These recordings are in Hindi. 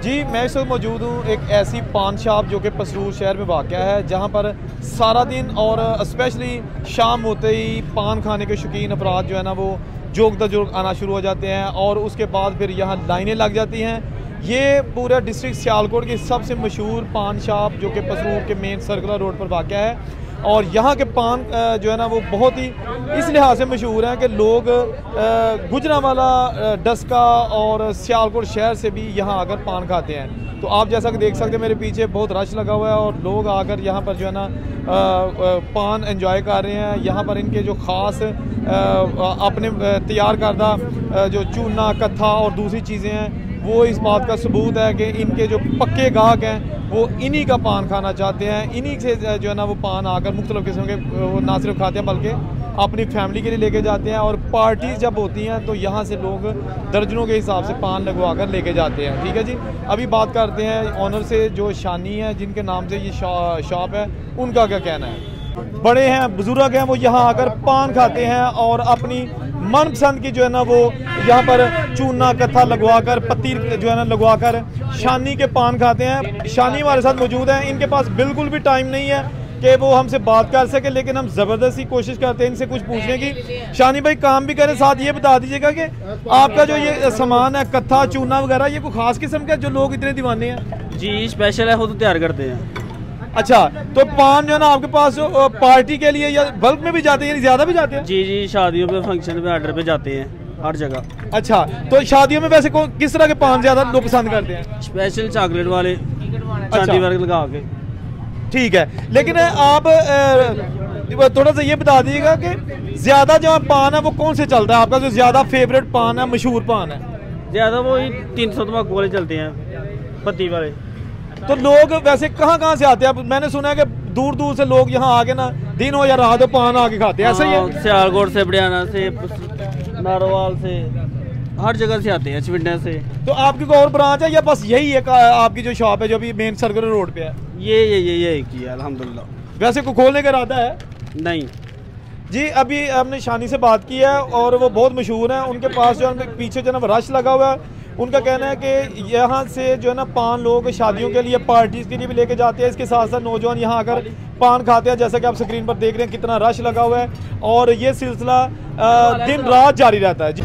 जी मैं इस वक्त मौजूद हूँ एक ऐसी पान शॉप जो कि पसरूर शहर में वाक़या है, जहाँ पर सारा दिन और स्पेशली शाम होते ही पान खाने के शौकीन अफराद जो है ना वो जोक दजोक आना शुरू हो जाते हैं और उसके बाद फिर यहाँ लाइनें लग जाती हैं। ये पूरा डिस्ट्रिक्ट सियालकोट की सबसे मशहूर पान शॉप जो कि पसरूर के मेन सर्कुलर रोड पर वाक़या है और यहाँ के पान जो है ना वो बहुत ही इस लिहाज से मशहूर हैं कि लोग गुजरांवाला, डस्का और सियालकोट शहर से भी यहाँ आकर पान खाते हैं। तो आप जैसा कि देख सकते हैं मेरे पीछे बहुत रश लगा हुआ है और लोग आकर यहाँ पर जो है ना पान एंजॉय कर रहे हैं। यहाँ पर इनके जो ख़ास अपने तैयार करदा जो चूना, कत्था और दूसरी चीज़ें हैं वो इस बात का सबूत है कि इनके जो पक्के गाहक हैं वो इन्हीं का पान खाना चाहते हैं। इन्हीं से जो है ना वो पान आकर मुख्तलिफ़ किस्म के वो ना सिर्फ खाते हैं बल्कि अपनी फैमिली के लिए लेके जाते हैं और पार्टीज जब होती हैं तो यहाँ से लोग दर्जनों के हिसाब से पान लगवा कर लेके जाते हैं। ठीक है जी, अभी बात करते हैं ऑनर से जो शानी है जिनके नाम से ये शॉप है, उनका क्या कहना है। बड़े हैं, बुजुर्ग हैं, वो यहाँ आकर पान खाते हैं और अपनी मनपसंद की जो है ना वो यहाँ पर चूना, कत्था लगवा कर, पत्ती जो है ना लगवा कर शानी के पान खाते हैं। शानी हमारे साथ मौजूद हैं, इनके पास बिल्कुल भी टाइम नहीं है कि वो हमसे बात कर सके, लेकिन हम ज़बरदस्ती कोशिश करते हैं इनसे कुछ पूछने की। शानी भाई काम भी करें, साथ ये बता दीजिएगा कि आपका जो ये सामान है कत्था, चूना वगैरह, ये कोई ख़ास किस्म का जो लोग इतने दीवाने हैं? जी स्पेशल है, खुद तैयार करते हैं। अच्छा, तो पान जो है ना आपके पास पार्टी के लिए या बल्क में भी जाते हैं, ज़्यादा भी जाते हैं? जी शादियों पे, फंक्शन पे, ऑर्डर पे जाते हैं हर जगह। अच्छा, तो शादियों में वैसे किस तरह के पान ज़्यादा लोग पसंद करते हैं? स्पेशल चॉकलेट वाले, चांदी वर्क लगा के। ठीक है, लेकिन आप थोड़ा सा ये बता दीजिएगा कि ज़्यादा जो पान है वो कौन से चलता है आपका, जो ज़्यादा फेवरेट पान है, मशहूर पान है? ज़्यादा वो ही 300 तम्बाकू वाले चलते हैं, पत्ती वाले। तो लोग वैसे कहाँ से आते हैं? मैंने सुना है कि दूर दूर से लोग यहाँ आके ना दिन हो या रात हो पान आके खाते हैं, ऐसा ही है? सियालकोट से, बड़ियाना से, नारोवाल से, हर जगह से आते हैं, चविंडा से। तो आपकी कोई और ब्रांच है या बस यही है आपकी जो शॉप है जो अभी मेन सर्कुलर रोड पे है? ये एक ही है अल्हम्दुलिल्लाह। वैसे को खोलने का इरादा है? नहीं जी, अभी हमने शानी से बात की है और वो बहुत मशहूर हैं। उनके पास जो है पीछे जो है ना रश लगा हुआ है। उनका कहना है कि यहाँ से जो है ना पान लोग शादियों के लिए, पार्टीज़ के लिए भी लेके जाते हैं। इसके साथ साथ नौजवान यहाँ आकर पान खाते हैं, जैसा कि आप स्क्रीन पर देख रहे हैं कितना रश लगा हुआ है और ये सिलसिला दिन रात जारी रहता है। जी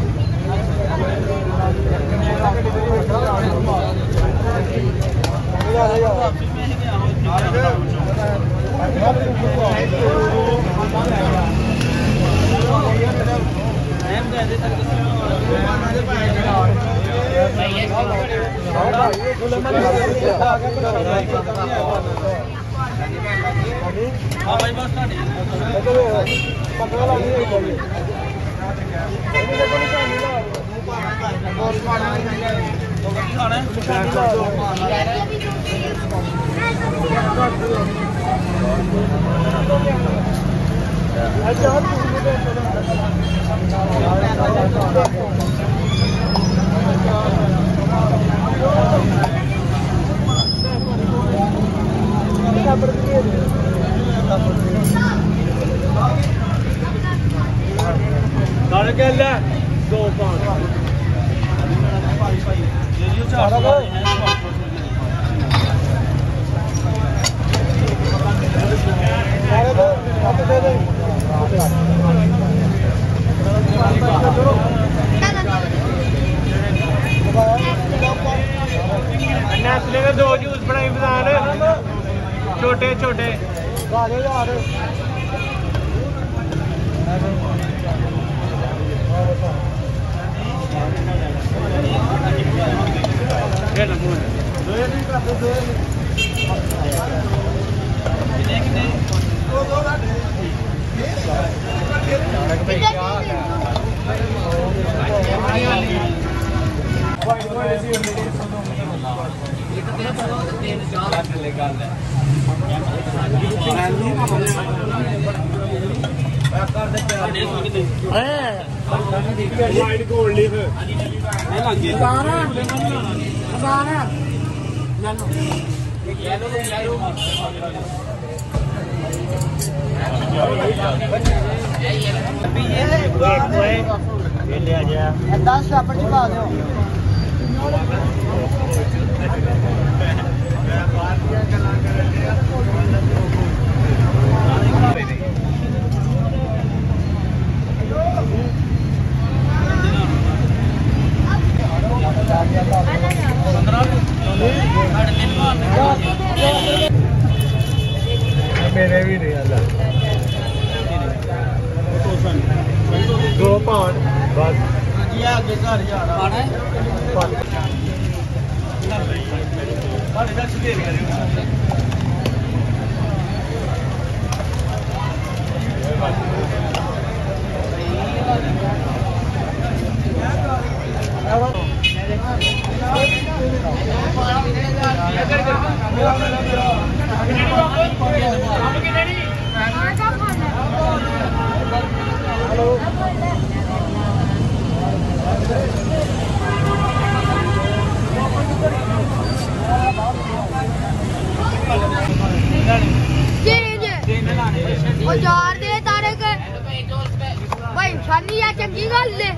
दो जूस बनाई छोटे छोटे दस आप मेरे भी नहीं आला 2 पाउंड बस जी आगे घर जाना आना है साढ़े 10 दे दिया हजार दे तारे के भाई शानी या चंगी गल दे